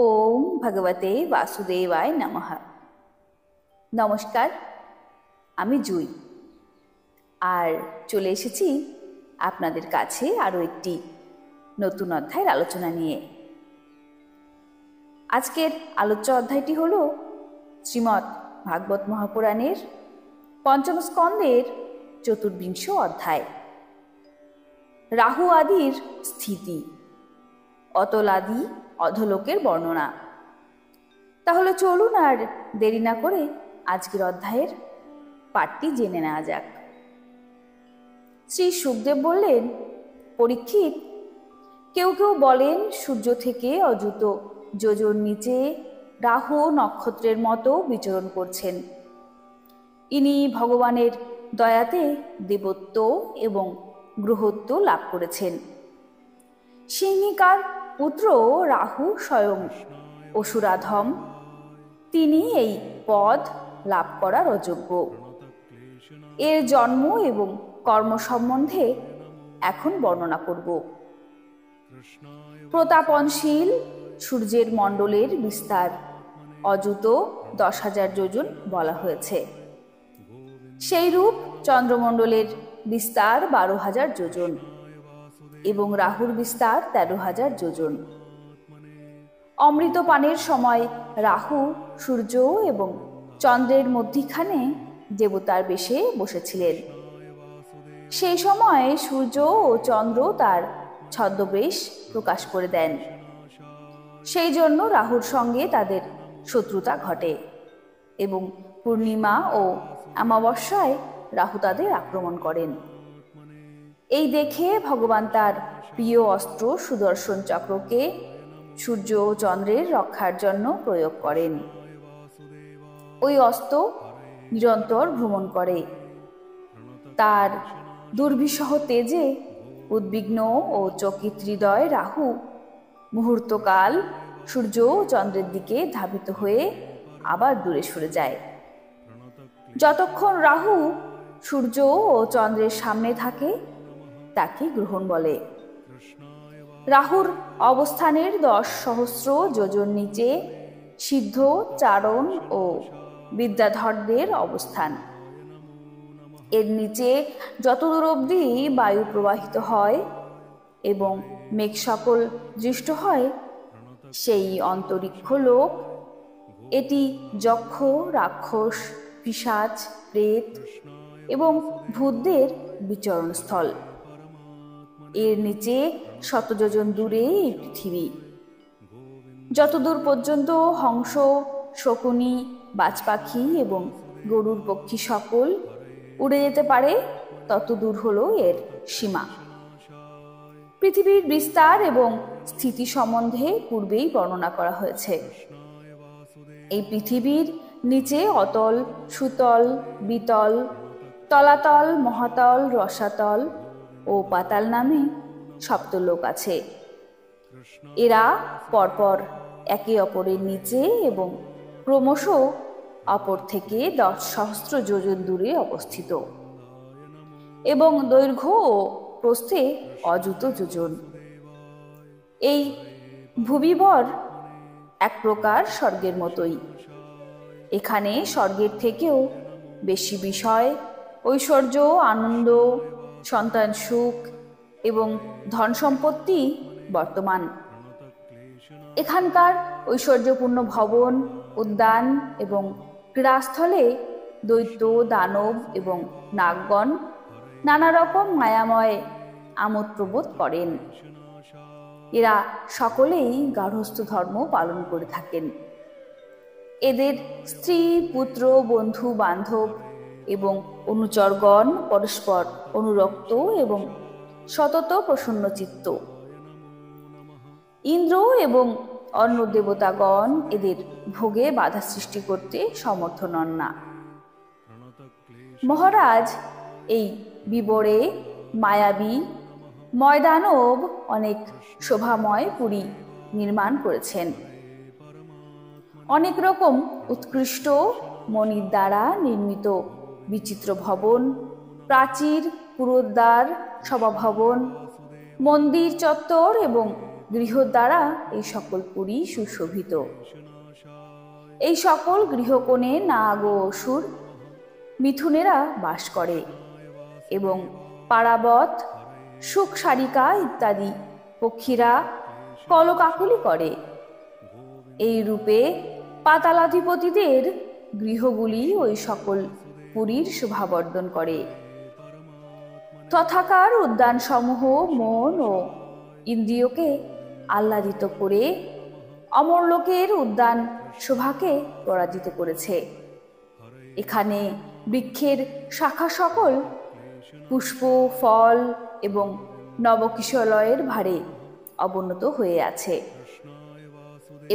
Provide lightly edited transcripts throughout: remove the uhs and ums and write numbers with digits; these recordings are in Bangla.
ওম ভগবতে বাসুদেবায় নমঃ। নমস্কার, আমি জুই আর চলে এসেছি আপনাদের কাছে আরও একটি নতুন অধ্যায়ের আলোচনা নিয়ে। আজকের আলোচ্য অধ্যায়টি হল শ্রীমদ্ ভাগবত মহাপুরাণের পঞ্চম স্কন্ধের ৪৪ অধ্যায়, রাহু আদির স্থিতি, অতলাদি অধলোকের বর্ণনা। তাহলে চলুন আর দেরি না করে আজকের অধ্যায়ের পাঠটি জেনে নেওয়া যাক। শ্রী শুকদেব বললেন, পরীক্ষিত, কেউ কেউ বলেন সূর্য থেকে অযুত যোজন নিচে রাহু নক্ষত্রের মতো বিচরণ করছেন। ইনি ভগবানের দয়াতে দেবত্ব এবং গ্রহত্ব লাভ করেছেন। সিংহিকার পুত্র রাহু স্বয়ং অসুরাধম, তিনি এই পদ লাভ করার অযোগ্য। এর জন্ম এবং কর্ম সম্বন্ধে এখন বর্ণনা করব। প্রতাপনশীল সূর্যের মণ্ডলের বিস্তার অযুত ১০,০০০ যোজন বলা হয়েছে। সেই রূপ চন্দ্রমণ্ডলের বিস্তার ১২,০০০ যোজন এবং রাহুর বিস্তার ১৩,০০০ যোজন। অমৃত পানের সময় রাহু সূর্য এবং চন্দ্রের মধ্যিখানে দেবতার বেশে বসেছিলেন। সেই সময় সূর্য ও চন্দ্র তার ছদ্মবেশ প্রকাশ করে দেন। সেই জন্য রাহুর সঙ্গে তাদের শত্রুতা ঘটে এবং পূর্ণিমা ও অমাবস্যায় রাহু তাদের আক্রমণ করেন। এই দেখে ভগবান তার প্রিয় অস্ত্র সুদর্শন চক্রকে সূর্য ও চন্দ্রের রক্ষার জন্য প্রয়োগ করেন। ওই অস্ত্র নিরন্তর ভ্রমণ করে। তার দুর্বিষহ তেজে উদ্বিগ্ন ও চকিত হৃদয় রাহু মুহূর্তকাল সূর্য ও চন্দ্রের দিকে ধাবিত হয়ে আবার দূরে সরে যায়। যতক্ষণ রাহু সূর্য ও চন্দ্রের সামনে থাকে তাকে গ্রহণ বলে। রাহুর অবস্থানের ১০,০০০ যোজন নিচে সিদ্ধ, চারণ ও বিদ্যাধরদের অবস্থান। এর নিচে যতদূর অবধি বায়ু প্রবাহিত হয় এবং মেঘ সকল দৃষ্ট হয় সেই অন্তরিক্ষ লোক। এটি যক্ষ, রাক্ষস, পিশাচ, প্রেত এবং ভূতদের বিচরণস্থল। এর নিচে ১০০ যোজন দূরে এই পৃথিবী। যতদূর পর্যন্ত হংস, শকুনি, বাজপাখি এবং গরুর পক্ষী সকল উড়ে যেতে পারে ততদূর হল এর সীমা। পৃথিবীর বিস্তার এবং স্থিতি সম্বন্ধে পূর্বেই বর্ণনা করা হয়েছে। এই পৃথিবীর নিচে অতল, সুতল, বিতল, তলাতল, মহাতল, রসাতল ও পাতাল নামে সপ্তলোক আছে। এরা পরপর একে অপরের নিচে এবং ক্রমশ অপর থেকে ১০,০০০ যোজন দূরে অবস্থিত এবং দৈর্ঘ্য ও প্রস্থে অযুত যোজন। এই ভুবিবর এক প্রকার স্বর্গের মতোই। এখানে স্বর্গের থেকেও বেশি বিষয়, ঐশ্বর্য, আনন্দ, সন্তান সুখ এবং ধন সম্পত্তি বর্তমান। এখানকার ঐশ্বর্যপূর্ণ ভবন, উদ্যান এবং ক্রীড়াস্থলে দৈত্য, দানব এবং নাগগণ নানা রকম মায়াময় আমোদ প্রবোধ করেন। এরা সকলেই গার্হস্থ্য ধর্ম পালন করে থাকেন। এদের স্ত্রী, পুত্র, বন্ধু বান্ধব এবং অনুচরগণ পরস্পর অনুরক্ত এবং সতত প্রসন্নচিত্ত। ইন্দ্র এবং অন্য দেবতাগণ এদের ভোগে বাধা সৃষ্টি করতে সমর্থ নন না। মহারাজ, এই বিবরে মায়াবী ময়দানব অনেক শোভাময় পুরী নির্মাণ করেছেন। অনেক রকম উৎকৃষ্ট মণির দ্বারা নির্মিত বিচিত্র ভবন, প্রাচীর, পুরোদ্বার, সভাভবন, মন্দির চত্বর এবং গৃহ দ্বারা এই সকল পুরী সুশোভিত। এই সকল গৃহকোণে নাগ ও অসুর মিথুনেরা বাস করে এবং পারাবত, সুখ সারিকা ইত্যাদি পক্ষীরা কলকাকলি করে। এই রূপে পাতালাধিপতিদের গৃহগুলি ওই সকল পুরীর শোভাবর্ধন করে। তথাকার উদ্যানসমূহ মন ও ইন্দ্রিয়কে আহ্লাদিত করে অমরলোকের উদ্যান শোভাকে পরাজিত করেছে। এখানে বৃক্ষের শাখা সকল পুষ্প, ফল এবং নবকিশলয়ের ভারে অবনত হয়ে আছে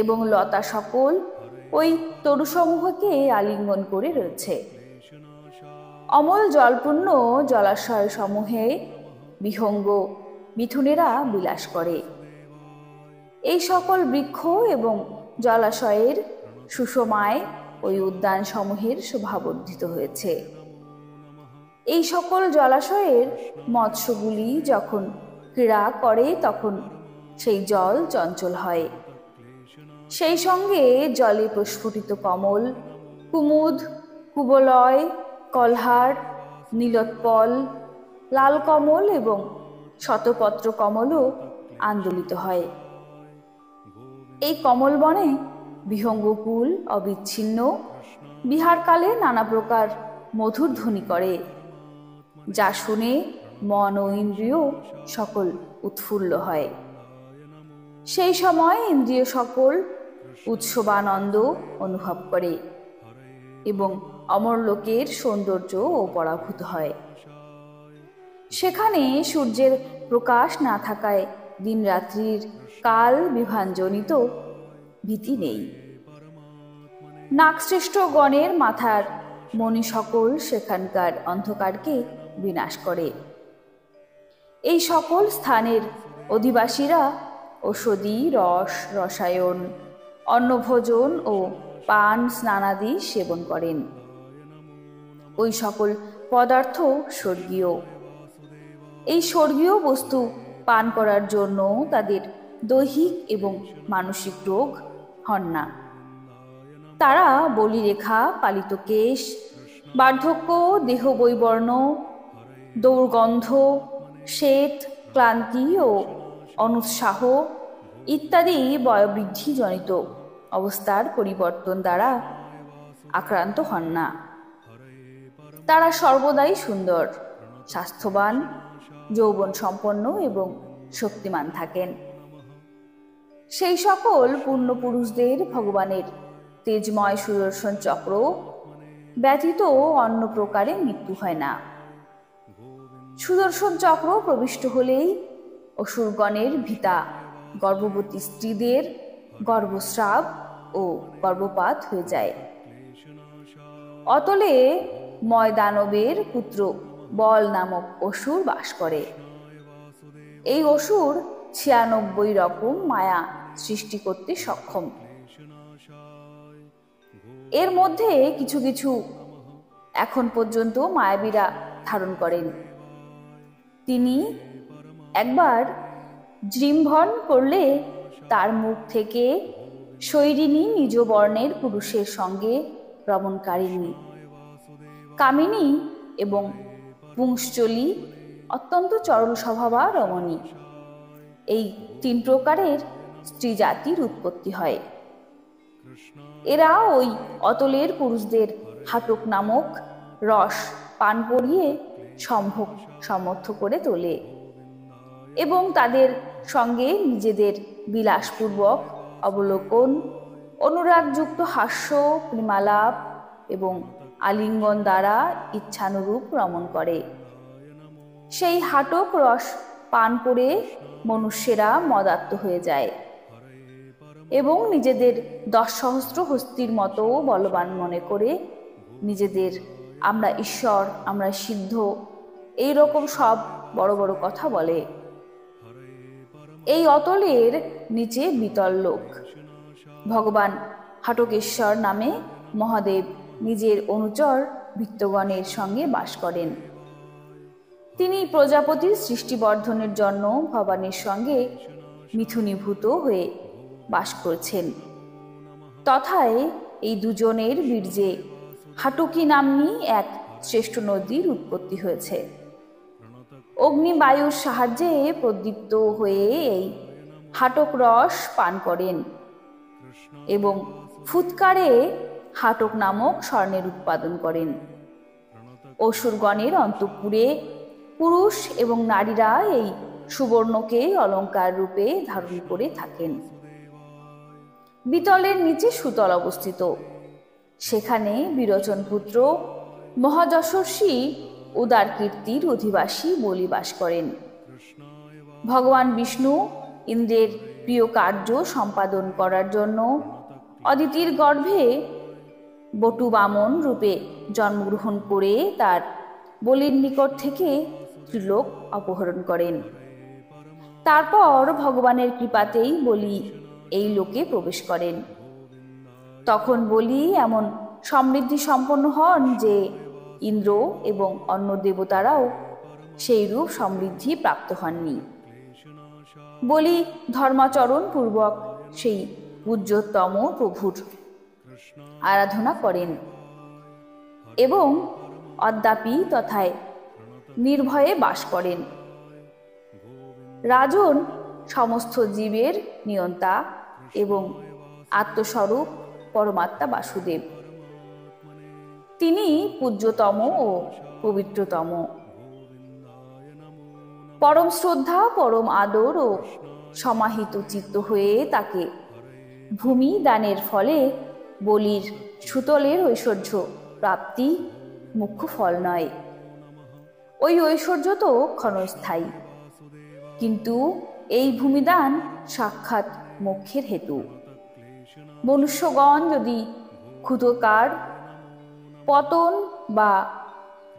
এবং লতা সকল ওই তরুসমূহকে আলিঙ্গন করে রয়েছে। অমল জলপূর্ণ জলাশয় সমূহে বিহঙ্গ মিথুনেরা বিলাস করে। এই সকল বৃক্ষ এবং জলাশয়ের সুষমায় ওই উদ্যান সমূহের শোভাবর্ধিত হয়েছে। এই সকল জলাশয়ের মৎস্যগুলি যখন ক্রীড়া করে তখন সেই জল চঞ্চল হয়। সেই সঙ্গে জলে প্রস্ফুটিত কমল, কুমুদ, কুবলয়, কলহার, নীলোৎপল, লাল কমল এবং শতপত্র কমলও আন্দোলিত হয়। এই কমল বনে বিহঙ্গকুল অবিচ্ছিন্ন বিহারকালে নানা প্রকার মধুর ধ্বনি করে, যা শুনে মন ও ইন্দ্রিয় সকল উৎফুল্ল হয়। সেই সময় ইন্দ্রিয় সকল উৎসবানন্দ অনুভব করে এবং অমরলোকের সৌন্দর্য ও পরাভূত হয়। সেখানে সূর্যের প্রকাশ না থাকায় দিন রাত্রির কাল বিভাজনিত ভীতি নেই। নাগশ্রেষ্ঠ গণের মাথার মণি সকল সেখানকার অন্ধকারকে বিনাশ করে। এই সকল স্থানের অধিবাসীরা ঔষধি রস, রসায়ন, অন্নভোজন ও পান স্নানাদি সেবন করেন। ওই সকল পদার্থ স্বর্গীয়। এই স্বর্গীয় বস্তু পান করার জন্য তাদের দৈহিক এবং মানসিক রোগ হন না। তারা বলিরেখা, পালিত কেশ, বার্ধক্য, দেহ বৈবর্ণ, দৌর্গন্ধ, শ্বেত, ক্লান্তি ও অনুৎসাহ ইত্যাদি বয়োবৃদ্ধিজনিত অবস্থার পরিবর্তন দ্বারা আক্রান্ত হন না। তারা সর্বদাই সুন্দর, স্বাস্থ্যবান, যৌবন সম্পন্ন এবং শক্তিমান থাকেন। সেই সকল পূর্ণপুরুষদের ভগবানের তেজময় সুদর্শন চক্র ব্যতীত অন্য প্রকারে মৃত্যু হয় না। সুদর্শন চক্র প্রবিষ্ট হলেই অসুরগণের ভীতা গর্ভবতী স্ত্রীদের গর্ভস্রাব ও গর্ভপাত হয়ে যায়। অতলে ময়দানবের পুত্র বল নামক অসুর বাস করে। এই অসুর ৯৬ রকম মায়া সৃষ্টি করতে সক্ষম। এর মধ্যে কিছু কিছু এখন পর্যন্ত মায়াবীরা ধারণ করেন। তিনি একবার জৃম্ভন করলে তার মুখ থেকে শৈরিণী নিজ বর্ণের পুরুষের সঙ্গে রমণকারিণী, কামিনী এবং পুংশ্চলী অত্যন্ত চরল স্বভাবা রমণী, এই ৩ প্রকারের স্ত্রী জাতির উৎপত্তি হয়। এরা ওই অতলের পুরুষদের হাটক নামক রস পান করিয়ে সম্ভোগ সমর্থ করে তোলে এবং তাদের সঙ্গে নিজেদের বিলাসপূর্বক অবলোকন, অনুরাগযুক্ত হাস্য, প্রেমালাপ এবং আলিঙ্গন দ্বারা ইচ্ছানুরূপ রমণ করে। সেই হাটক রস পান করে মনুষ্যেরা মদাত্ত হয়ে যায় এবং নিজেদের ১০ সহস্র হস্তির মতো বলবান মনে করে নিজেদের আমরা ঈশ্বর, আমরা সিদ্ধ, এই রকম সব বড় বড় কথা বলে। এই অতলের নিচে বিতল লোক। ভগবান হাটকেশ্বর নামে মহাদেব নিজের অনুচর ভৃত্যগণের সঙ্গে বাস করেন। তিনি প্রজাপতির সৃষ্টিবর্ধনের জন্য ভবানীর সঙ্গে মিথুনীভূত হয়ে বাস করছেন। তথায় এই দুজনের বীর্যে হাটকি নাম্নী এক শ্রেষ্ঠ নদীর উৎপত্তি হয়েছে। অগ্নিবায়ুর সাহায্যে প্রদীপ্ত হয়ে এই হাটক রস পান করেন এবং ফুৎকারে হাটক নামক স্বর্ণের উৎপাদন করেন। অসুরগণের অন্তঃপুরে পুরুষ এবং নারীরা এই সুবর্ণকে অলঙ্কার রূপে ধারণ করে থাকেন। বিতলের নিচে সুতল অবস্থিত, সেখানে বিরোচন পুত্র মহাযশস্বী উদার কীর্তির অধিবাসী বলি বাস করেন। ভগবান বিষ্ণু ইন্দ্রের প্রিয় কার্য সম্পাদন করার জন্য অদিতির গর্ভে বটু বামন রূপে জন্মগ্রহণ করে তার বলির নিকট থেকে ত্রিলোক অপহরণ করেন। তারপর ভগবানের কৃপাতেই বলি এই লোকে প্রবেশ করেন। তখন বলি এমন সমৃদ্ধি সম্পন্ন হন যে ইন্দ্র এবং অন্য দেবতারাও সেই রূপ সমৃদ্ধি প্রাপ্ত হননি। বলি ধর্মাচরণ পূর্বক সেই পূজ্যতম প্রভুর আরাধনা করেন এবং অদ্যাপি তথায় নির্ভয়ে বাস করেন। রাজন সমস্ত জীবের নিয়ন্তা এবং আত্মস্বরূপ পরমাত্মা বাসুদেব। তিনি পূজ্যতম ও পবিত্রতম। পরম শ্রদ্ধা, পরম আদর ও সমাহিত চিত্ত হয়ে তাকে ভূমি দানের ফলে বলির সুতলের ঐশ্বর্য প্রাপ্তি মুখ্য ফল নয়। ওই ঐশ্বর্য তো ক্ষণস্থায়ী, কিন্তু এই ভূমিদান সাক্ষাৎ মোক্ষের হেতু। মনুষ্যগণ যদি ক্ষুতকার পতন বা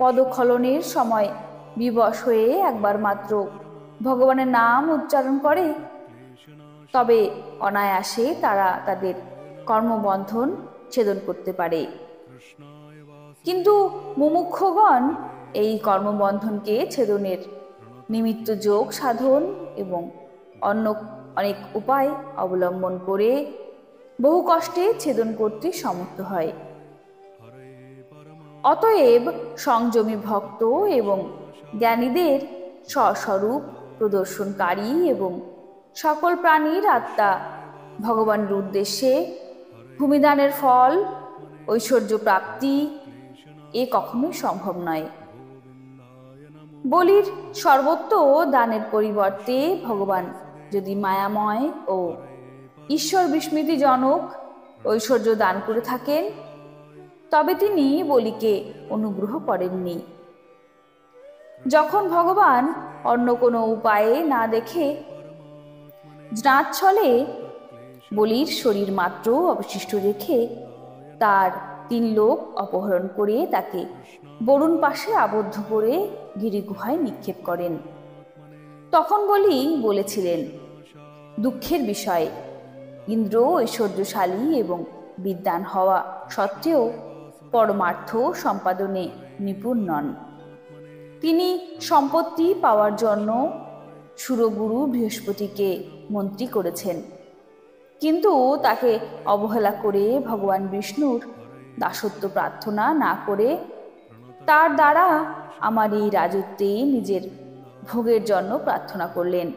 পদখলনের সময় বিবশ হয়ে একবার মাত্র ভগবানের নাম উচ্চারণ করে, তবে অনায়াসে তারা তাদের কর্মবন্ধন ছেদন করতে পারে। কিন্তু মুমুক্ষুগণ এই কর্মবন্ধনকে ছেদনের নিমিত্ত যোগ সাধন এবং অন্য অনেক উপায় অবলম্বন করে বহু কষ্টে ছেদন করতে সমর্থ হয়। অতএব সংযমী ভক্ত এবং জ্ঞানীদের স্বস্বরূপ প্রদর্শনকারী এবং সকল প্রাণীর আত্মা ভগবানের উদ্দেশ্যে ভূমিদানের ফল ঐশ্বর্য প্রাপ্তি এ কখনোই সম্ভব নয়। বলির সর্বত্র দানের পরিবর্তে ভগবান যদি মায়াময় ও ঈশ্বর বিস্মৃতিজনক ঐশ্বর্য দান করে থাকেন, তবে তিনি বলিকে অনুগ্রহ করেননি। যখন ভগবান অন্য কোনো উপায়ে না দেখে জ্ঞাতছলে বলির শরীর মাত্র অবশিষ্ট রেখে তার 3 লোক অপহরণ করে তাকে বরুণ পাশে আবদ্ধ করে গিরিগুহায় নিক্ষেপ করেন। তখন বলি বলেছিলেন, দুঃখের বিষয়, ইন্দ্র ঐশ্বর্যশালী এবং বিদ্বান হওয়া সত্ত্বেও পরমার্থ সম্পাদনে নিপুণ নন। তিনি সম্পত্তি পাওয়ার জন্য সুরগুরু বৃহস্পতিকে মন্ত্রী করেছেন, কিন্তু তাকে অবহেলা করে ভগবান বিষ্ণুর দাসত্ব প্রার্থনা না করে তার দ্বারা আমার এই রাজত্বে নিজের ভোগের জন্য প্রার্থনা করলেন।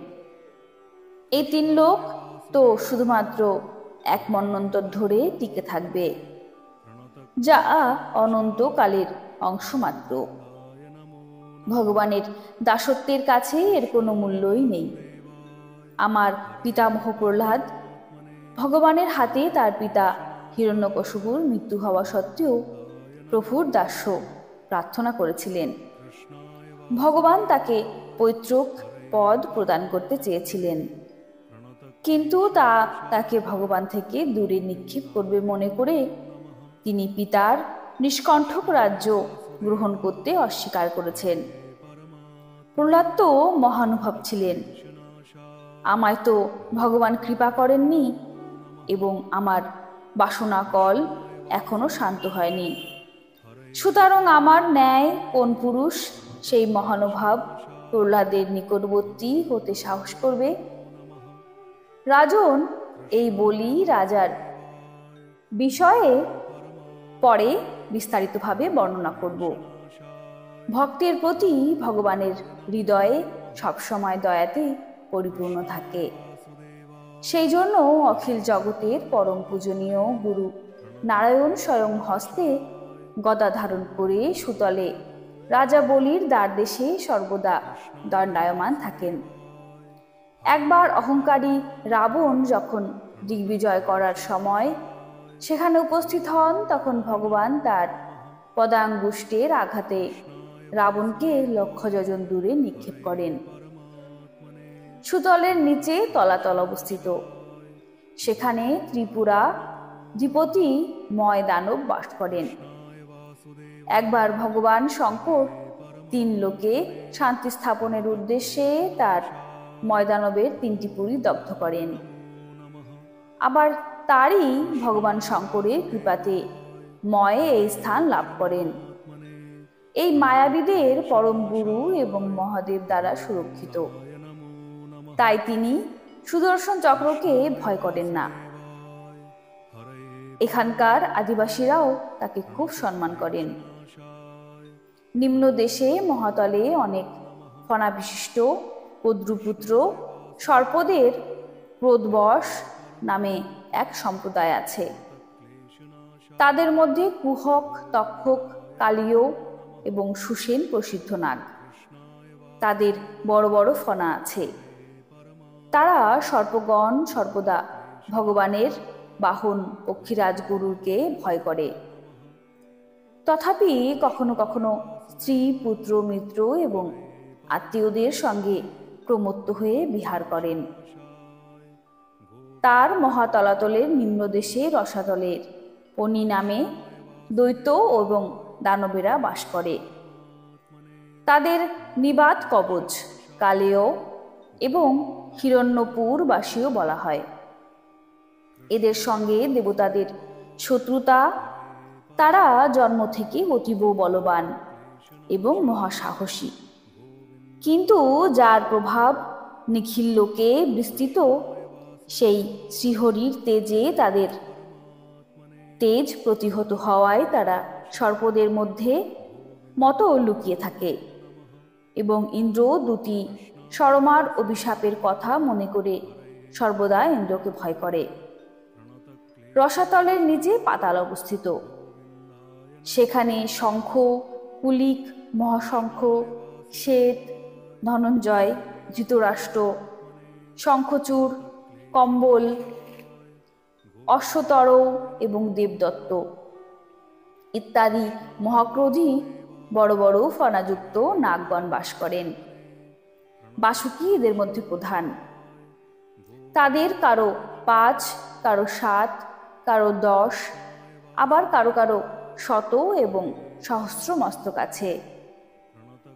এই 3 লোক তো শুধুমাত্র 1 মন্বন্তর ধরে টিকে থাকবে, যা অনন্তকালের অংশ মাত্র। ভগবানের দাসত্বের কাছে এর কোনো মূল্যই নেই। আমার পিতামহ প্রহ্লাদ ভগবানের হাতে তার পিতা হিরণ্যকশিপুর মৃত্যু হওয়া সত্ত্বেও প্রভুর দাস্য প্রার্থনা করেছিলেন। ভগবান তাকে পৈতৃক পদ প্রদান করতে চেয়েছিলেন, কিন্তু তাকে ভগবান থেকে দূরে নিক্ষেপ করবে মনে করে তিনি পিতার নিষ্কণ্ঠক রাজ্য গ্রহণ করতে অস্বীকার করেছেন। প্রহ্লাদ তো মহানুভব ছিলেন। আমায় তো ভগবান কৃপা করেননি এবং আমার বাসনাকল এখনো শান্ত হয়নি। সুতরাং আমার ন্যায় কোন পুরুষ সেই মহানুভব প্রহ্লাদের নিকটবর্তী হতে সাহস করবে? রাজন এই বলি রাজার বিষয়ে পরে বিস্তারিতভাবে বর্ণনা করব। ভক্তের প্রতি ভগবানের হৃদয়ে সবসময় দয়াতে পরিপূর্ণ থাকে। সেই জন্য অখিল জগতের পরম পূজনীয় গুরু নারায়ণ স্বয়ং হস্তে গদা ধারণ করে সুতলে রাজা বলির দ্বারদেশে সর্বদা দণ্ডায়মান থাকেন। একবার অহংকারী রাবণ যখন দিগ্বিজয় করার সময় সেখানে উপস্থিত হন, তখন ভগবান তার পদাঙ্গুষ্ঠের আঘাতে রাবণকে লক্ষ যোজন দূরে নিক্ষেপ করেন। সুতলের নিচে তলাতল অবস্থিত, সেখানে ত্রিপুরা দ্বিপতি ময় দানব বাস করেন। একবার ভগবান শঙ্কর 3 লোকে শান্তি স্থাপনের উদ্দেশ্যে তার ময়দানবের 3টি পুরী দগ্ধ করেন। আবার তারই ভগবান শঙ্করের কৃপাতে ময়ে এই স্থান লাভ করেন। এই মায়াবীদের পরম গুরু এবং মহাদেব দ্বারা সুরক্ষিত, তাই তিনি সুদর্শন চক্রকে ভয় করেন না। এখানকার আদিবাসীরাও তাকে খুব সম্মান করেন। নিম্ন দেশে মহাতলে অনেক ফণা বিশিষ্ট পদ্রুপুত্র সর্পদের ক্রোধবশ নামে এক সম্প্রদায় আছে। তাদের মধ্যে কুহক, তক্ষক, কালীয় এবং সুসেন প্রসিদ্ধ নাগ। তাদের বড় বড় ফণা আছে। তারা সর্পগণ সর্বদা ভগবানের বাহন পক্ষীরাজ গরুরকে ভয় করে। তথাপি কখনো কখনো স্ত্রী, পুত্র, মিত্র এবং আত্মীয়দের সঙ্গে প্রমত্ত হয়ে বিহার করেন। তার মহাতলাতলের নিম্নদেশে রসাতলের পনি নামে দৈত্য এবং দানবেরা বাস করে। তাদের নিবাত কবচ কালেয় এবং হিরণ্যপুর বাসীও বলা হয়। এদের সঙ্গে দেবতাদের শত্রুতা। তারা জন্ম থেকে অতীব বলবান এবং মহাসাহসী, কিন্তু যার প্রভাব নিখিল লোকে বিস্তৃত, সেই শ্রীহরির তেজে তাদের তেজ প্রতিহত হওয়ায় তারা সর্পদের মধ্যে মতো লুকিয়ে থাকে এবং ইন্দ্র 2টি সরমার অভিশাপের কথা মনে করে সর্বদা ইন্দ্রকে ভয় করে। রসাতলের নিচে পাতাল অবস্থিত, সেখানে শঙ্খ, কুলিক, মহাশঙ্খ, শ্বেত, ধনঞ্জয়, ধৃতরাষ্ট্র, শঙ্খচূড়, কম্বল, অশ্বতর এবং দেবদত্ত ইত্যাদি মহাক্রোধী বড় বড় ফণাযুক্ত নাগগণ বাস করেন। বাসুকী এদের মধ্যে প্রধান। তাদের কারো 5, কারো 7, কারো 10, আবার কারো কারো 100 এবং সহস্র মস্তক আছে।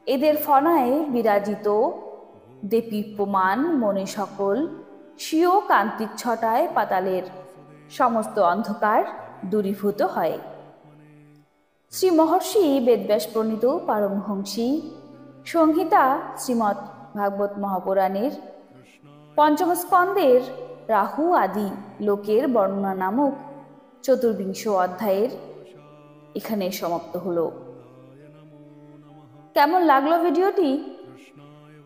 এদের ফণায় বিরাজিত দেদীপ্যমান মনে সকল স্বীয় কান্তির ছটায় পাতালের সমস্ত অন্ধকার দূরীভূত হয়। শ্রী মহর্ষি বেদব্যাস প্রণীত পারমহংসী সংহিতা শ্রীমৎ ভাগবত মহাপুরাণের 5ম স্কন্ধের রাহু আদি লোকের বর্ণনা নামক 24 অধ্যায়ের এখানে সমাপ্ত হলো। কেমন লাগলো ভিডিওটি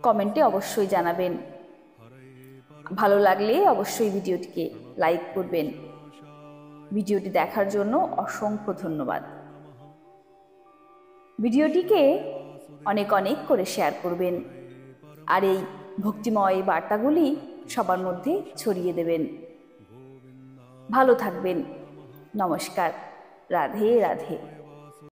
কমেন্টে অবশ্যই জানাবেন। ভালো লাগলে অবশ্যই ভিডিওটিকে লাইক করবেন। ভিডিওটি দেখার জন্য অসংখ্য ধন্যবাদ। ভিডিওটিকে অনেক অনেক করে শেয়ার করবেন আর এই ভক্তিময় বার্তাগুলি সবার মধ্যে ছড়িয়ে দেবেন। ভালো থাকবেন। নমস্কার। রাধে রাধে।